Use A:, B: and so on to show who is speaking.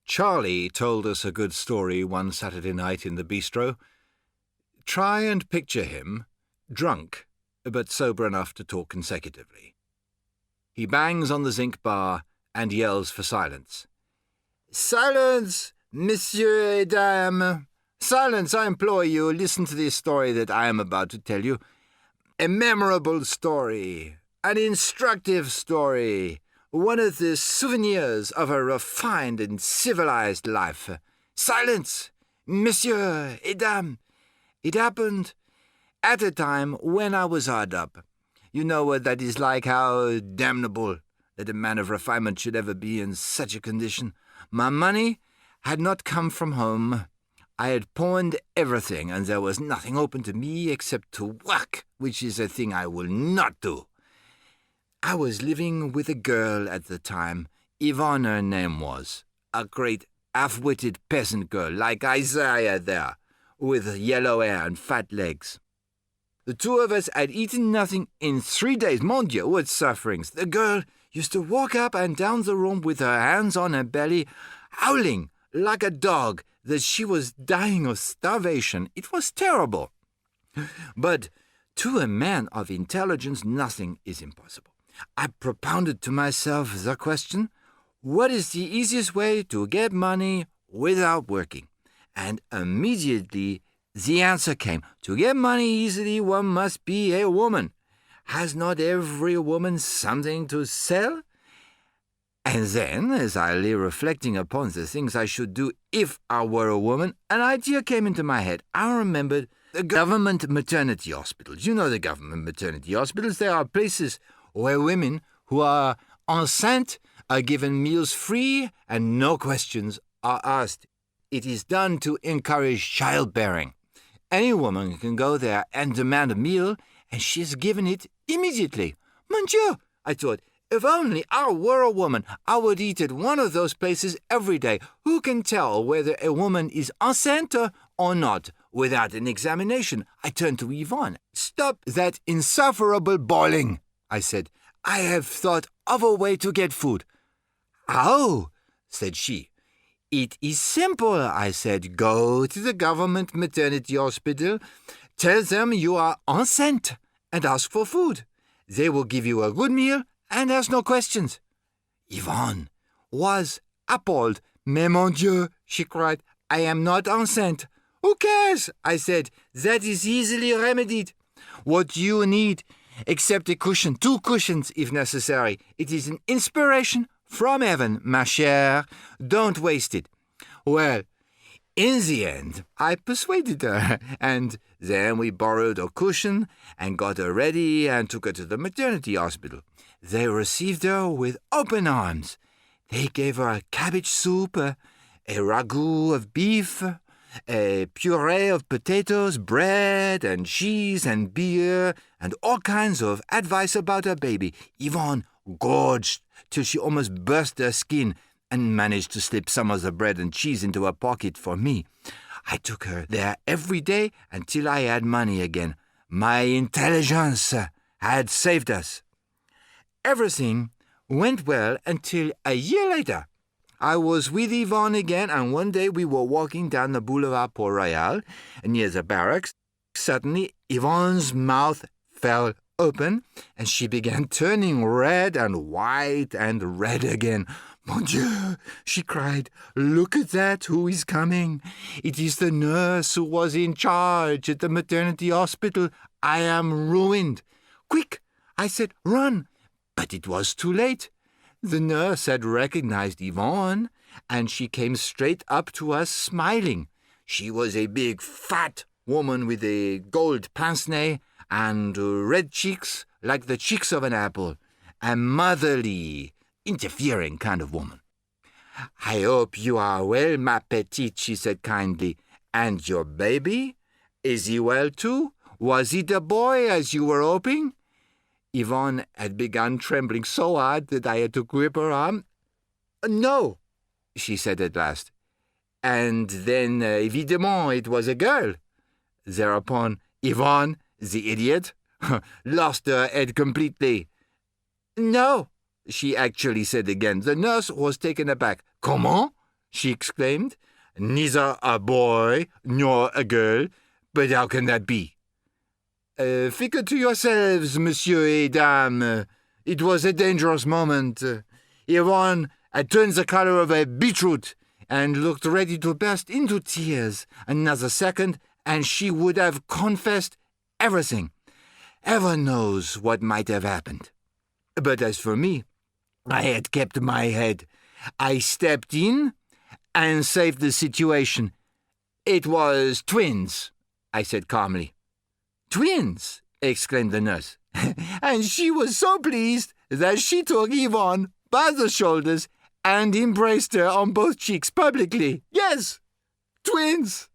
A: Charlie told us a good story one Saturday night in the bistro. Try and picture him, drunk, but sober enough to talk consecutively. He bangs on the zinc bar and yells for silence. "Silence, Monsieur et Dame! Silence, I implore you, listen to this story that I am about to tell you. A memorable story, an instructive story, one of the souvenirs of a refined and civilized life. Silence, Monsieur et Dame! It happened at a time when I was hard up. You know what that is like, how damnable that a man of refinement should ever be in such a condition. My money had not come from home. I had pawned everything, and there was nothing open to me except to work, which is a thing I will not do. I was living with a girl at the time. Yvonne her name was. A great half-witted peasant girl, like Isaiah there, with yellow hair and fat legs. The two of us had eaten nothing in 3 days. Mon Dieu, what sufferings! The girl used to walk up and down the room with her hands on her belly, howling like a dog that she was dying of starvation. It was terrible. But to a man of intelligence, nothing is impossible. I propounded to myself the question, what is the easiest way to get money without working? And immediately the answer came. To get money easily, one must be a woman. Has not every woman something to sell? And then, as I lay reflecting upon the things I should do if I were a woman, an idea came into my head. I remembered the government maternity hospitals. You know the government maternity hospitals. There are places where women who are enceinte are given meals free and no questions are asked. It is done to encourage childbearing. Any woman can go there and demand a meal, and she is given it immediately. Mon Dieu, I thought, if only I were a woman, I would eat at one of those places every day. Who can tell whether a woman is enceinte or not without an examination? I turned to Yvonne. "Stop that insufferable bawling," I said. "I have thought of a way to get food." "How?" said she. "It is simple," I said. "Go to the government maternity hospital, tell them you are enceinte, and ask for food. They will give you a good meal and ask no questions." Yvonne was appalled. "Mais mon Dieu," she cried, "I am not enceinte." "Who cares?" I said. "That is easily remedied. What do you need except a cushion, 2 cushions if necessary? It is an inspiration from heaven, ma chère. Don't waste it." Well, in the end, I persuaded her, and then we borrowed a cushion and got her ready and took her to the maternity hospital. They received her with open arms. They gave her a cabbage soup, a ragout of beef, a puree of potatoes, bread and cheese and beer, and all kinds of advice about her baby. Yvonne gorged till she almost burst her skin and managed to slip some of the bread and cheese into her pocket for me. I took her there every day until I had money again. My intelligence had saved us. Everything went well until a year later. I was with Yvonne again, and one day we were walking down the Boulevard Port-Royal near the barracks. Suddenly, Yvonne's mouth fell open, and she began turning red and white and red again. "Mon Dieu," she cried, "look at that, who is coming? It is the nurse who was in charge at the maternity hospital. I am ruined." "Quick," I said, "run." But it was too late. The nurse had recognized Yvonne, and she came straight up to us smiling. She was a big, fat woman with a gold pince-nez and red cheeks like the cheeks of an apple. A motherly, interfering kind of woman. "I hope you are well, ma petite," she said kindly. "And your baby? Is he well too? Was it a boy, as you were hoping?" Yvonne had begun trembling so hard that I had to grip her arm. "No," she said at last. "And then, évidemment, it was a girl." Thereupon, Yvonne, the idiot, lost her head completely. "No," she actually said again. The nurse was taken aback. "Comment?" she exclaimed. "Neither a boy nor a girl, but how can that be?" "Figure to yourselves, monsieur et dame, it was a dangerous moment. Yvonne had turned the colour of a beetroot and looked ready to burst into tears. Another second, and she would have confessed everything. Heaven knows what might have happened. But as for me, I had kept my head. I stepped in and saved the situation. It was twins," I said calmly. "Twins!" exclaimed the nurse. "And she was so pleased that she took Yvonne by the shoulders and embraced her on both cheeks publicly. Yes, twins!"